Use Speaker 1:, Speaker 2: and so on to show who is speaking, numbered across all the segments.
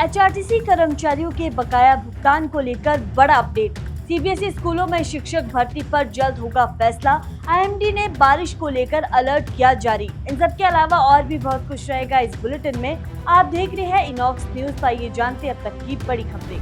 Speaker 1: HRTC कर्मचारियों के बकाया भुगतान को लेकर बड़ा अपडेट। सीबीएसई स्कूलों में शिक्षक भर्ती पर जल्द होगा फैसला। आईएमडी ने बारिश को लेकर अलर्ट किया जारी। इन सब के अलावा और भी बहुत कुछ रहेगा इस बुलेटिन में। आप देख रहे हैं इनॉक्स न्यूज। आइए जानते अब तक की बड़ी खबरें।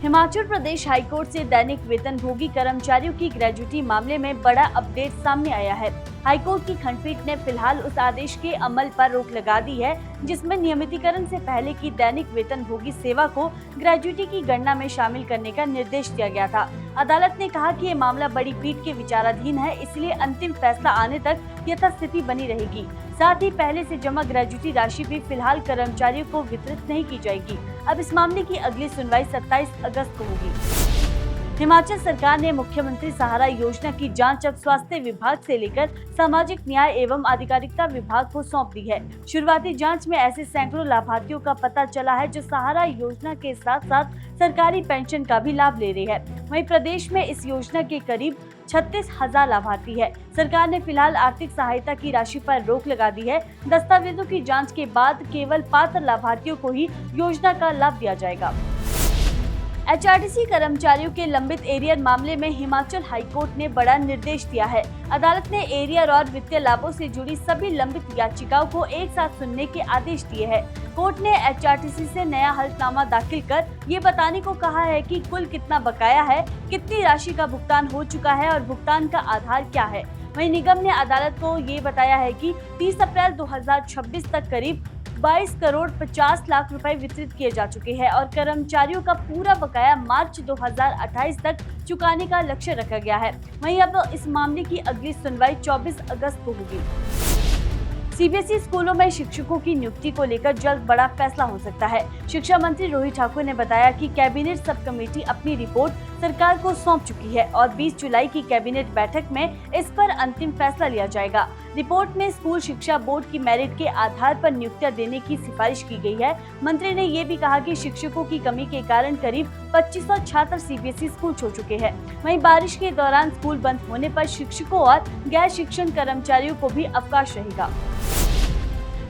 Speaker 1: हिमाचल प्रदेश हाईकोर्ट से दैनिक वेतनभोगी कर्मचारियों की ग्रेजुटी मामले में बड़ा अपडेट सामने आया है। हाईकोर्ट की खंडपीठ ने फिलहाल उस आदेश के अमल पर रोक लगा दी है जिसमें नियमितीकरण से पहले की दैनिक वेतनभोगी सेवा को ग्रेजुटी की गणना में शामिल करने का निर्देश दिया गया था। अदालत ने कहा कि ये मामला बड़ी पीठ के विचाराधीन है, इसलिए अंतिम फैसला आने तक यथास्थिति बनी रहेगी। साथ ही पहले से जमा ग्रेजुटी राशि भी फिलहाल कर्मचारियों को वितरित नहीं की जाएगी। अब इस मामले की अगली सुनवाई 27 अगस्त को होगी। हिमाचल सरकार ने मुख्यमंत्री सहारा योजना की जांच अब स्वास्थ्य विभाग से लेकर सामाजिक न्याय एवं अधिकारिता विभाग को सौंप दी है। शुरुआती जांच में ऐसे सैकड़ों लाभार्थियों का पता चला है जो सहारा योजना के साथ साथ सरकारी पेंशन का भी लाभ ले रहे हैं। वहीं प्रदेश में इस योजना के करीब 36,000 लाभार्थी है। सरकार ने फिलहाल आर्थिक सहायता की राशि पर रोक लगा दी है। दस्तावेजों की जाँच के बाद केवल पात्र लाभार्थियों को ही योजना का लाभ दिया जाएगा। एचआरटीसी कर्मचारियों के लंबित एरियर मामले में हिमाचल हाईकोर्ट ने बड़ा निर्देश दिया है। अदालत ने एरियर और वित्तीय लाभों से जुड़ी सभी लंबित याचिकाओं को एक साथ सुनने के आदेश दिए हैं। कोर्ट ने एचआरटीसी से नया हलफनामा दाखिल कर ये बताने को कहा है कि कुल कितना बकाया है, कितनी राशि का भुगतान हो चुका है और भुगतान का आधार क्या है। वहीं निगम ने अदालत को ये बताया है कि 30 अप्रैल 2026 तक करीब 22 करोड़ 50 लाख रुपए वितरित किए जा चुके हैं और कर्मचारियों का पूरा बकाया मार्च 2028 तक चुकाने का लक्ष्य रखा गया है। वहीं अब इस मामले की अगली सुनवाई 24 अगस्त को होगी। सीबीएसई स्कूलों में शिक्षकों की नियुक्ति को लेकर जल्द बड़ा फैसला हो सकता है। शिक्षा मंत्री रोहित ठाकुर ने बताया कि कैबिनेट सब कमेटी अपनी रिपोर्ट सरकार को सौंप चुकी है और 20 जुलाई की कैबिनेट बैठक में इस पर अंतिम फैसला लिया जाएगा। रिपोर्ट में स्कूल शिक्षा बोर्ड की मेरिट के आधार पर नियुक्तियां देने की सिफारिश की गई है। मंत्री ने ये भी कहा कि शिक्षकों की कमी के कारण करीब 2500 छात्र सीबीएसई स्कूल छोड़ चुके हैं। वहीं बारिश के दौरान स्कूल बंद होने पर शिक्षकों और गैर शिक्षण कर्मचारियों को भी अवकाश रहेगा।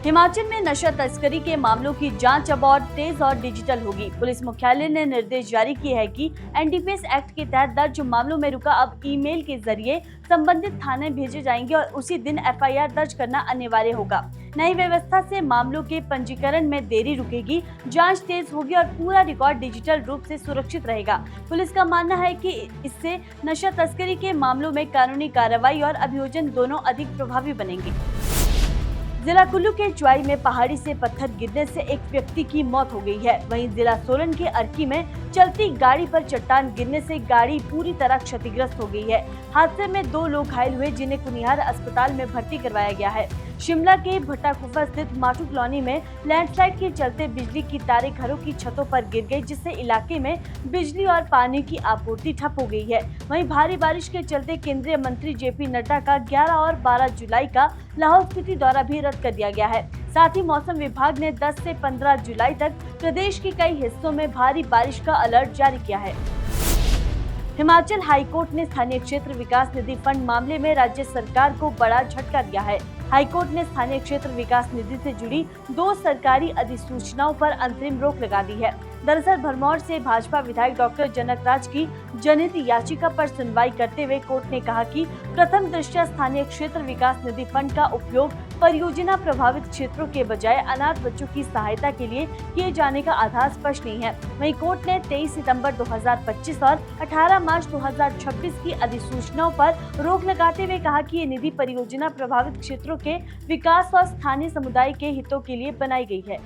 Speaker 1: हिमाचल में नशा तस्करी के मामलों की जांच अब और तेज और डिजिटल होगी। पुलिस मुख्यालय ने निर्देश जारी किए हैं कि एनडीपीएस एक्ट के तहत दर्ज मामलों में रुका अब ईमेल के जरिए संबंधित थाने भेजे जाएंगे और उसी दिन एफआईआर दर्ज करना अनिवार्य होगा। नई व्यवस्था से मामलों के पंजीकरण में देरी रुकेगी, जांच तेज होगी और पूरा रिकॉर्ड डिजिटल रूप से सुरक्षित रहेगा। पुलिस का मानना है कि इससे नशा तस्करी के मामलों में कानूनी कार्रवाई और अभियोजन दोनों अधिक प्रभावी बनेंगे। जिला कुल्लू के चुआई में पहाड़ी से पत्थर गिरने से एक व्यक्ति की मौत हो गई है। वहीं जिला सोलन के अर्की में चलती गाड़ी पर चट्टान गिरने से गाड़ी पूरी तरह क्षतिग्रस्त हो गई है। हादसे में 2 लोग घायल हुए जिन्हें कुनिहार अस्पताल में भर्ती करवाया गया है। शिमला के भट्टाकुफा स्थित माटू कॉलोनी में लैंडस्लाइड के चलते बिजली की तारें घरों की छतों पर गिर गई, जिससे इलाके में बिजली और पानी की आपूर्ति ठप हो गई है। वहीं भारी बारिश के चलते केंद्रीय मंत्री जेपी नड्डा का 11 और 12 जुलाई का लाहौल स्पीति दौरा भी रद्द कर दिया गया है। साथ ही मौसम विभाग ने 10 से 15 जुलाई तक प्रदेश के कई हिस्सों में भारी बारिश का अलर्ट जारी किया है। हिमाचल हाईकोर्ट ने स्थानीय क्षेत्र विकास निधि फंड मामले में राज्य सरकार को बड़ा झटका दिया है। हाईकोर्ट ने स्थानीय क्षेत्र विकास निधि से जुड़ी 2 सरकारी अधिसूचनाओं पर अंतरिम रोक लगा दी है। दरअसल भरमौर से भाजपा विधायक डॉक्टर जनकराज की जनहित याचिका पर सुनवाई करते हुए कोर्ट ने कहा कि प्रथम दृष्टया स्थानीय क्षेत्र विकास निधि फंड का उपयोग परियोजना प्रभावित क्षेत्रों के बजाय अनाथ बच्चों की सहायता के लिए किए जाने का आधार स्पष्ट नहीं है। वहीं कोर्ट ने 23 सितंबर 2025 और 18 मार्च 2026 की अधिसूचनाओं पर रोक लगाते हुए कहा कि ये निधि परियोजना प्रभावित क्षेत्रों के विकास और स्थानीय समुदाय के हितों के लिए बनाई गई है।